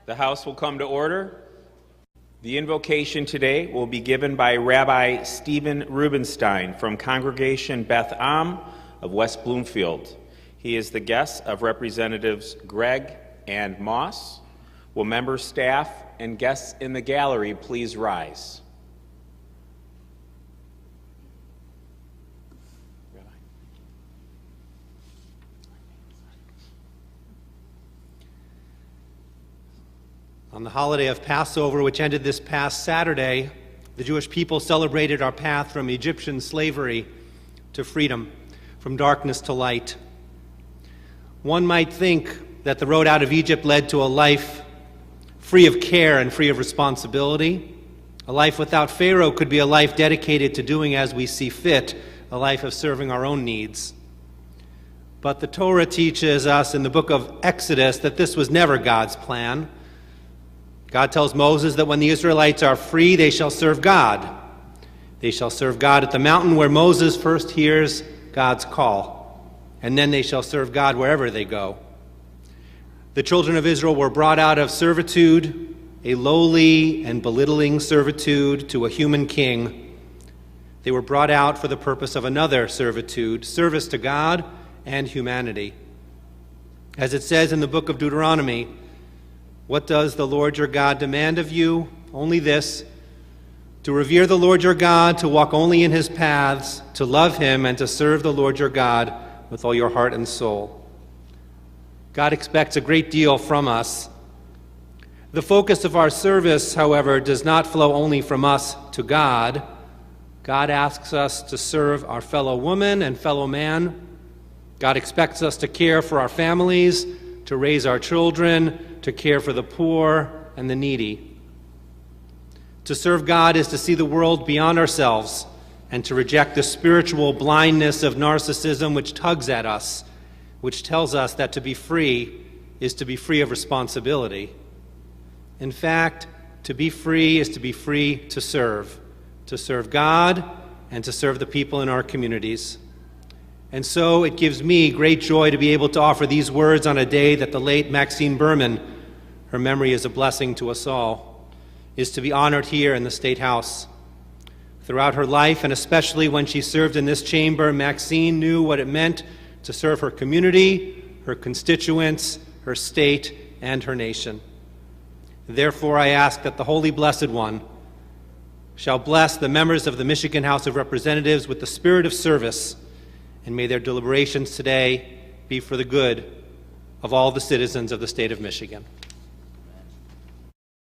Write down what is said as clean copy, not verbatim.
The House will come to order. The invocation today will be given by Rabbi Steven Rubenstein from Congregation Beth Am of West Bloomfield. He is the guest of Representatives Greig and Moss. Will members, staff, and guests in the gallery please rise? On the holiday of Passover, which ended this past Saturday, the Jewish people celebrated our path from Egyptian slavery to freedom, from darkness to light. One might think that the road out of Egypt led to a life free of care and free of responsibility. A life without Pharaoh could be a life dedicated to doing as we see fit, a life of serving our own needs. But the Torah teaches us in the book of Exodus that this was never God's plan. God tells Moses that when the Israelites are free, they shall serve God. They shall serve God at the mountain where Moses first hears God's call, and then they shall serve God wherever they go. The children of Israel were brought out of servitude, a lowly and belittling servitude to a human king. They were brought out for the purpose of another servitude, service to God and humanity. As it says in the book of Deuteronomy, "What does the Lord your God demand of you? Only this, to revere the Lord your God, to walk only in his paths, to love him, and to serve the Lord your God with all your heart and soul." God expects a great deal from us. The focus of our service, however, does not flow only from us to God. God asks us to serve our fellow woman and fellow man. God expects us to care for our families, to raise our children, to care for the poor and the needy. To serve God is to see the world beyond ourselves and to reject the spiritual blindness of narcissism which tugs at us, which tells us that to be free is to be free of responsibility. In fact, to be free is to be free to serve God and to serve the people in our communities. And so it gives me great joy to be able to offer these words on a day that the late Maxine Berman, her memory is a blessing to us all, is to be honored here in the State House. Throughout her life, and especially when she served in this chamber, Maxine knew what it meant to serve her community, her constituents, her state, and her nation. Therefore, I ask that the Holy Blessed One shall bless the members of the Michigan House of Representatives with the spirit of service, and may their deliberations today be for the good of all the citizens of the state of Michigan.